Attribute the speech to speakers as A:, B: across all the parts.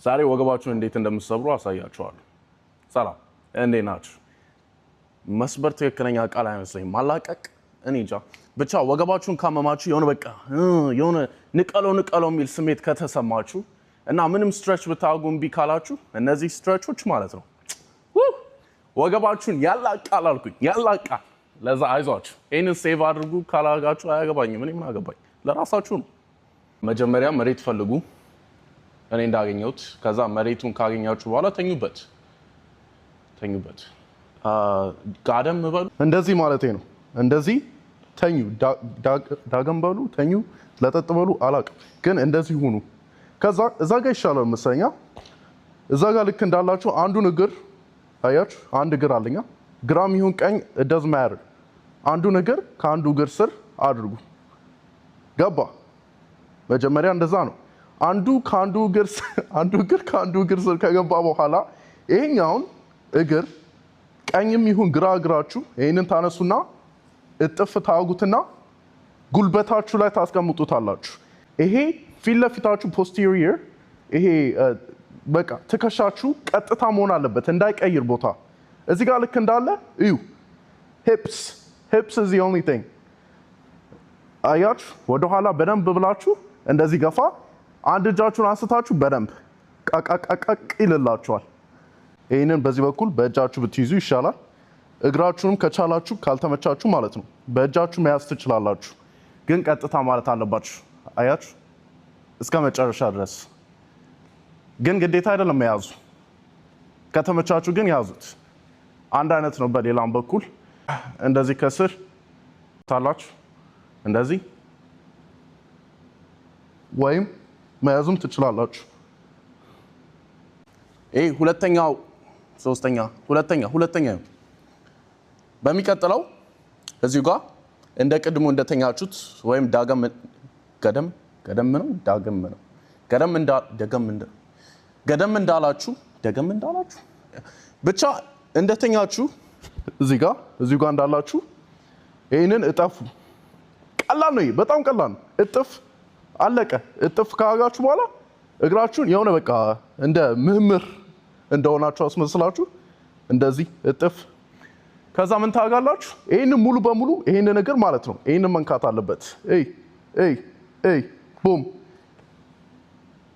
A: ዛሬ ወገባችሁን እንዴት እንደምትሰብሩ አሳያችኋለሁ። ሰላም እንዴት ናችሁ? መስበር ትክክለኛ ቃል አይመስለኝም። ማላቀቅ እኔ እንጃ። ብቻ ወገባችሁን ካመማችሁ የሆነ ንቀለው የሚል ስሜት ከተሰማችሁ እና ምንም ስትሬች ብታደርጉ እምቢ ካላችሁ እነዚህ ስትሬቾች ማለት ነው ወገባችሁን ያላቃል አልኩኝ። ያላቃል። ለዛ አይዟችሁ። ይሄንን ሴቭ አድርጉ። ካላጋችሁ አያገባኝም። እኔ ምን አገባኝ? ለራሳችሁ ነው። መጀመሪያ መሬት ፈልጉ። እኔ እንዳገኘሁት ከዛ መሬቱን ካገኛችሁ በኋላ ተኙበት። ጋደም በሉ። እንደዚህ ማለቴ ነው። እንደዚህ ተኙ። ዳገም በሉ፣ ተኙ፣ ለጠጥ በሉ አላቅም፣ ግን እንደዚህ ሁኑ። ከዛ እዛ ጋር ይሻላል መሰለኛ። እዛ ጋር ልክ እንዳላችሁ አንዱን እግር አያችሁ፣ አንድ እግር አለኛ፣ ግራም ይሁን ቀኝ it doesn't matter። አንዱን እግር ከአንዱ እግር ስር አድርጉ። ገባ? መጀመሪያ እንደዛ ነው። አንዱ እግር ከአንዱ እግር ስር ከገባ በኋላ ይሄኛውን እግር ቀኝም ይሁን ግራ እግራችሁ ይሄንን ታነሱና እጥፍ ታጉትና ጉልበታችሁ ላይ ታስቀምጡታላችሁ። ይሄ ፊት ለፊታችሁ posterior፣ ይሄ በቃ ትከሻችሁ ቀጥታ መሆን አለበት እንዳይቀይር ቦታ። እዚህ ጋር ልክ እንዳለ እዩ። hips is the only thing። አያችሁ፣ ወደኋላ በደንብ ብላችሁ እንደዚህ ገፋ። አንድ እጃችሁን አንስታችሁ በደንብ ቀቀቀቅ ይልላችኋል። ይሄንን በዚህ በኩል በእጃችሁ ብትይዙ ይሻላል። እግራችሁንም ከቻላችሁ ካልተመቻችሁ ማለት ነው በእጃችሁ መያዝ ትችላላችሁ፣ ግን ቀጥታ ማለት አለባችሁ። አያችሁ፣ እስከ መጨረሻ ድረስ ግን ግዴታ አይደለም መያዙ። ከተመቻችሁ ግን ያዙት። አንድ አይነት ነው በሌላም በኩል። እንደዚህ ከስር ታላችሁ እንደዚህ፣ ወይም መያዙም ትችላላችሁ። ይሄ ሁለተኛው በሚቀጥለው እዚሁ ጋር እንደ ቅድሙ እንደተኛችሁት ወይም ገደም እንዳላችሁ ብቻ እንደተኛችሁ እዚሁ ጋር እንዳላችሁ ይሄንን እጠፉ። ቀላል ነው። በጣም ቀላል ነው። እጥፍ አለቀ። እጥፍ ካጋችሁ በኋላ እግራችሁን የሆነ በቃ እንደ ምህምር እንደሆናችሁ አስመስላችሁ እንደዚህ እጥፍ። ከዛ ምን ታጋላችሁ? ይሄንን ሙሉ በሙሉ ይሄንን እግር ማለት ነው ይሄንን መንካት አለበት። ቡም።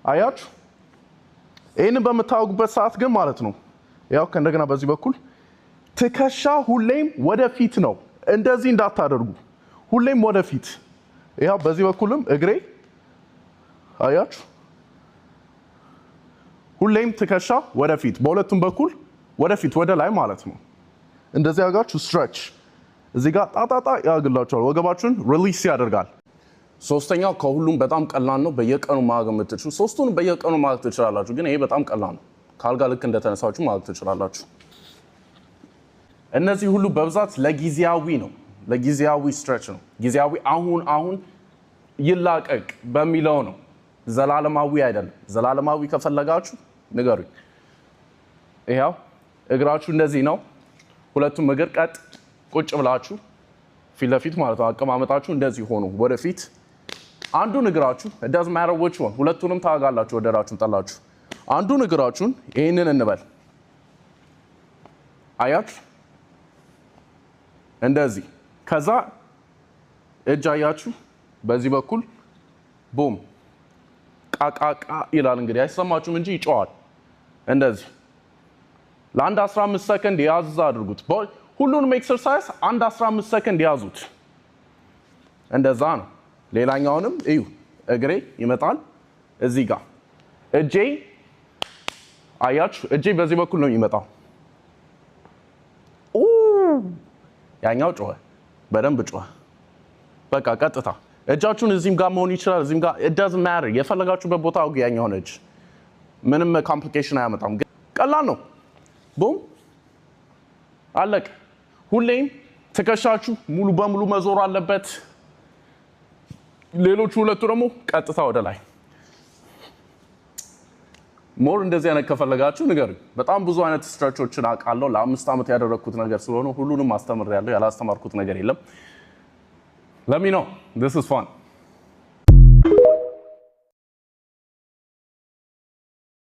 A: አያችሁ? ይሄንን በምታወጉበት ሰዓት ግን ማለት ነው ያው ከእንደገና በዚህ በኩል ትከሻ ሁሌም ወደፊት ነው። እንደዚህ እንዳታደርጉ። ሁሌም ወደፊት። ያው በዚህ በኩልም እግሬ አያችሁ፣ ሁሌም ትከሻ ወደፊት፣ በሁለቱም በኩል ወደፊት ወደ ላይ ማለት ነው። እንደዚህ አጋችሁ ስትሬች እዚህ ጋር ጣጣጣ ያግላችኋል። ወገባችሁን ሪሊስ ያደርጋል። ሶስተኛው ከሁሉም በጣም ቀላል ነው። በየቀኑ ማድረግ የምትችሉ ሶስቱን በየቀኑ ማድረግ ትችላላችሁ፣ ግን ይሄ በጣም ቀላል ነው። ካልጋ ልክ እንደተነሳችሁ ማድረግ ትችላላችሁ። እነዚህ ሁሉ በብዛት ለጊዜያዊ ነው፣ ለጊዜያዊ ስትሬች ነው። ጊዜያዊ አሁን ይላቀቅ በሚለው ነው፣ ዘላለማዊ አይደለም። ዘላለማዊ ከፈለጋችሁ ንገሩኝ። ይሄው እግራችሁ እንደዚህ ነው። ሁለቱም እግር ቀጥ ቁጭ ብላችሁ ፊት ለፊት ማለት ነው። አቀማመጣችሁ እንደዚህ ሆኖ ወደፊት አንዱን እግራችሁ it doesn't matter which one፣ ሁለቱንም ታጋላችሁ ወደራችሁን ጠላችሁ። አንዱን እግራችሁን ይሄንን እንበል አያችሁ እንደዚህ። ከዛ እጅ አያችሁ በዚህ በኩል ቡም ቃቃቃ ይላል። እንግዲህ አይሰማችሁም እንጂ ይጮሃል። እንደዚህ ለአንድ 15 ሰከንድ ያዝ አድርጉት። ሁሉንም ኤክሰርሳይዝ አንድ 15 ሰከንድ ያዙት። እንደዛ ነው። ሌላኛውንም እዩ። እግሬ ይመጣል እዚህ ጋር፣ እጄ አያችሁ፣ እጄ በዚህ በኩል ነው የሚመጣው። ያኛው ጮኸ፣ በደንብ ጮኸ። በቃ ቀጥታ እጃችሁን እዚህም ጋር መሆን ይችላል፣ እዚህም ጋር it doesn't matter። የፈለጋችሁበት ቦታ አውጉ። ያኛውን እጅ ምንም ኮምፕሊኬሽን አያመጣም፣ ግን ቀላል ነው። ቡም አለቀ። ሁሌም ትከሻችሁ ሙሉ በሙሉ መዞር አለበት። ሌሎቹ ሁለቱ ደግሞ ቀጥታ ወደ ላይ። ሞር እንደዚህ አይነት ከፈለጋችሁ ንገሩኝ። በጣም ብዙ አይነት ስትሬቾችን አውቃለሁ። ለ5 ዓመት ያደረኩት ነገር ስለሆነ ሁሉንም አስተምሬያለሁ። ያላስተማርኩት ነገር የለም። let me know. This is fun.